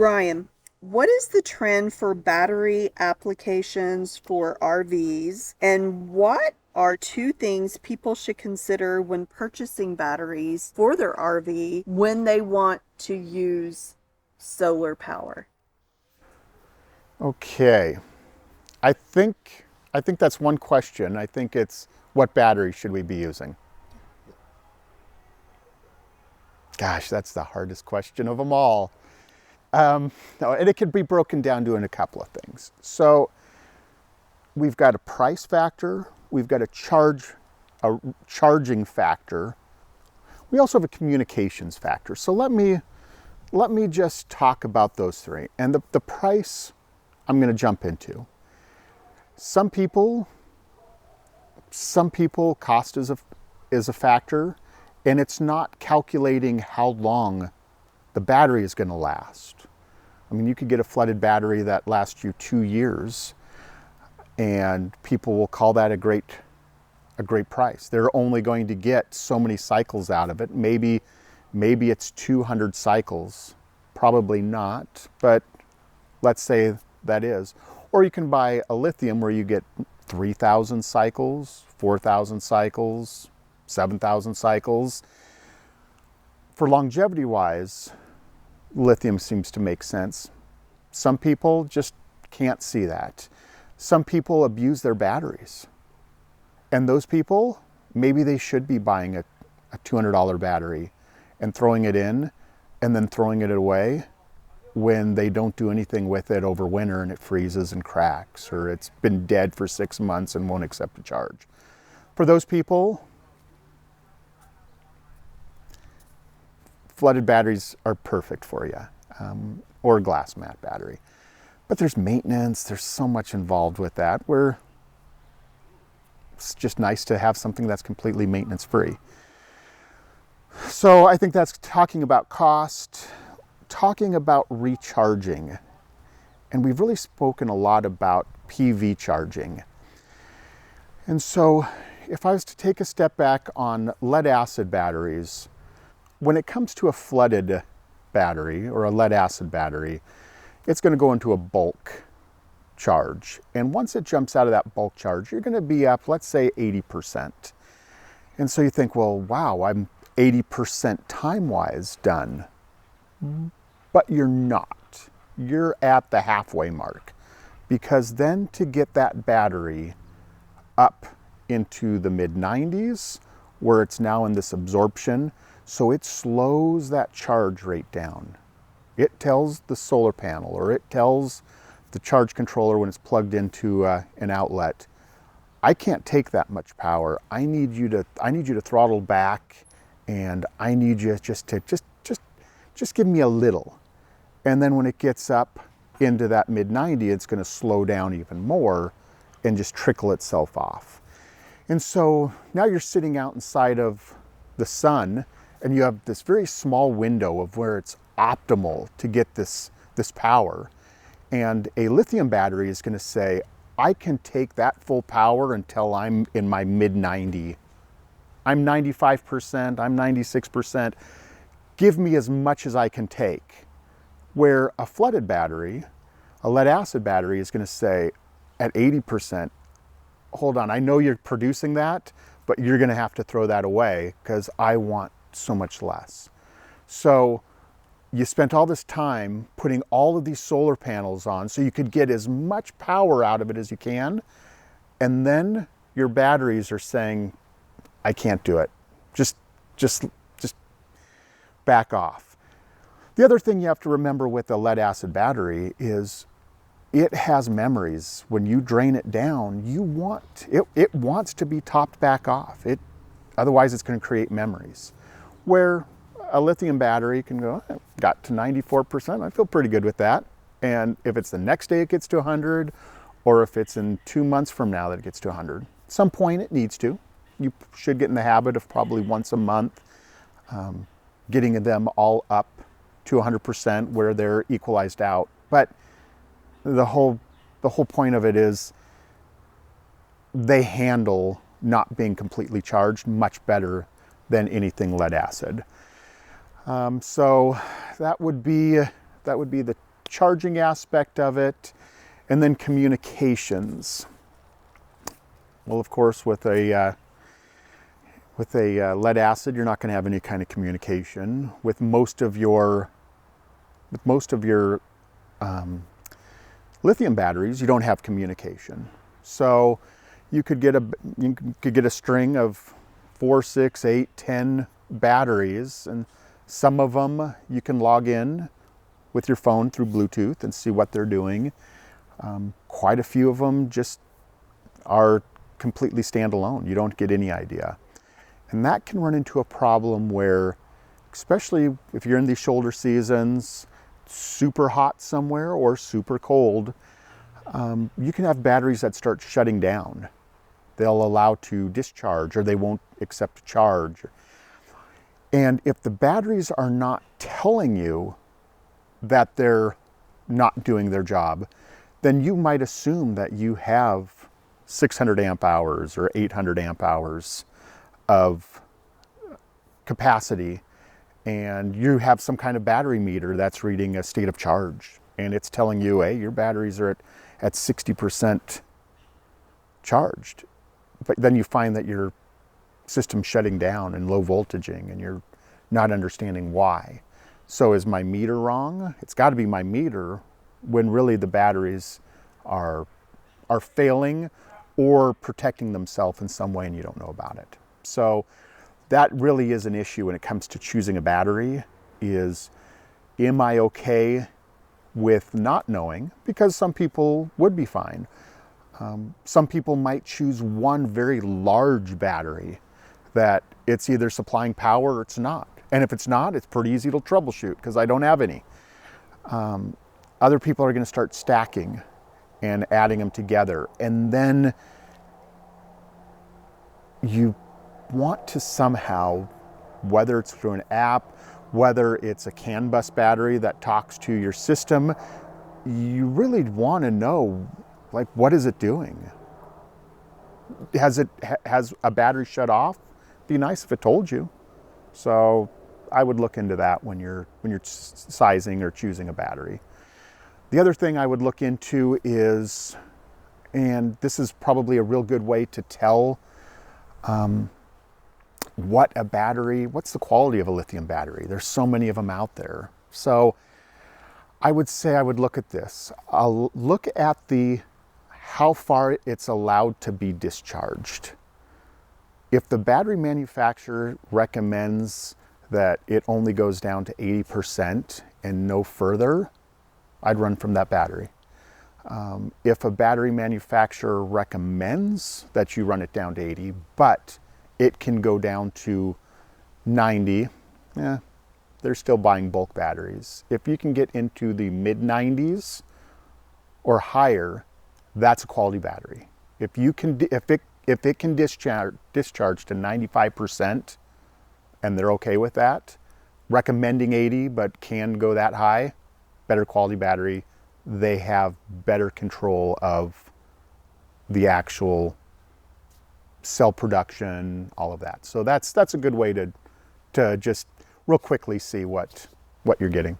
Ryan, what is the trend for battery applications for RVs, and what are two things people should consider when purchasing batteries for their RV when they want to use solar power? Okay, I think I think that's one question. I think it's what battery should we be using? Gosh, that's the hardest question of them all. No, and it could be broken down to in a couple of things. So we've got a price factor, we've got a charging factor. We also have a communications factor. So let me just talk about those three. And the price I'm going to jump into. Some people cost is a factor, and it's not calculating how long the battery is going to last. I mean, you could get a flooded battery that lasts you 2 years, and people will call that a great price. They're only going to get so many cycles out of it. Maybe it's 200 cycles. Probably not, but let's say that is. Or you can buy a lithium where you get 3,000 cycles, 4,000 cycles, 7,000 cycles. For longevity wise, lithium seems to make sense. Some people just can't see that. Some people abuse their batteries. And those people, maybe they should be buying a $200 battery and throwing it in and then throwing it away when they don't do anything with it over winter and it freezes and cracks, or it's been dead for 6 months and won't accept a charge. For those people, flooded batteries are perfect for you, or a glass mat battery. But there's maintenance, there's so much involved with that where it's just nice to have something that's completely maintenance free. So I think that's talking about cost, talking about recharging. And we've really spoken a lot about PV charging. And so if I was to take a step back on lead acid batteries, when it comes to a flooded battery or a lead acid battery, it's going to go into a bulk charge. And once it jumps out of that bulk charge, you're going to be up, let's say 80%. And so you think, well, wow, I'm 80% time-wise done. But you're not. You're at the halfway mark. Because then to get that battery up into the mid-90s, where it's now in this absorption, so it slows that charge rate down. It tells the solar panel, or it tells the charge controller when it's plugged into an outlet, I can't take that much power. I need you to throttle back, and I need you just give me a little. And then when it gets up into that mid-90, it's going to slow down even more and just trickle itself off. And so now you're sitting out inside of the sun, and you have this very small window of where it's optimal to get this power. And a lithium battery is going to say, I can take that full power until I'm in my mid-90. I'm 95%, I'm 96%. Give me as much as I can take. Where a flooded battery, a lead acid battery, is going to say at 80%, hold on, I know you're producing that, but you're going to have to throw that away because I want so much less. So you spent all this time putting all of these solar panels on so you could get as much power out of it as you can, and then your batteries are saying, I can't do it. Just back off. The other thing you have to remember with a lead acid battery is it has memories. When you drain it down, it wants to be topped back off. Otherwise it's going to create memories. Where a lithium battery can go, I got to 94%, I feel pretty good with that. And if it's the next day it gets to 100, or if it's in 2 months from now that it gets to 100, at some point it needs to. You should get in the habit of probably once a month getting them all up to 100% where they're equalized out. But the whole point of it is they handle not being completely charged much better than anything lead acid. So that would be the charging aspect of it, and then communications. Well, of course, with a lead acid, you're not going to have any kind of communication. With most of your lithium batteries, you don't have communication. So you could get a string of 4, 6, 8, 10 batteries, and some of them you can log in with your phone through Bluetooth and see what they're doing. Quite a few of them just are completely standalone. You don't get any idea. And that can run into a problem where, especially if you're in these shoulder seasons, super hot somewhere or super cold, you can have batteries that start shutting down. They'll allow to discharge, or they won't accept charge. And if the batteries are not telling you that they're not doing their job, then you might assume that you have 600 amp hours or 800 amp hours of capacity, and you have some kind of battery meter that's reading a state of charge, and it's telling you, hey, your batteries are at 60% charged. But then you find that your system's shutting down and low voltaging, and you're not understanding why. So is my meter wrong? It's got to be my meter, when really the batteries are failing or protecting themselves in some way and you don't know about it. So that really is an issue when it comes to choosing a battery. Is, am I okay with not knowing? Because some people would be fine. Some people might choose one very large battery that it's either supplying power or it's not. And if it's not, it's pretty easy to troubleshoot because I don't have any. Other people are going to start stacking and adding them together. And then you want to somehow, whether it's through an app, whether it's a CAN bus battery that talks to your system, you really want to know, like, what is it doing? Has a battery shut off? Be nice if it told you. So I would look into that when you're sizing or choosing a battery. The other thing I would look into is, and this is probably a real good way to tell what's the quality of a lithium battery. There's so many of them out there. So I would say I would look at this. I'll look at how far it's allowed to be discharged. If the battery manufacturer recommends that it only goes down to 80% and no further, I'd run from that battery. If a battery manufacturer recommends that you run it down to 80, but it can go down to 90, they're still buying bulk batteries. If you can get into the mid 90s or higher, that's a quality battery. If it can discharge to 95% and they're okay with that, recommending 80 but can go that high, better quality battery. They have better control of the actual cell production, all of that. So that's a good way to just real quickly see what you're getting.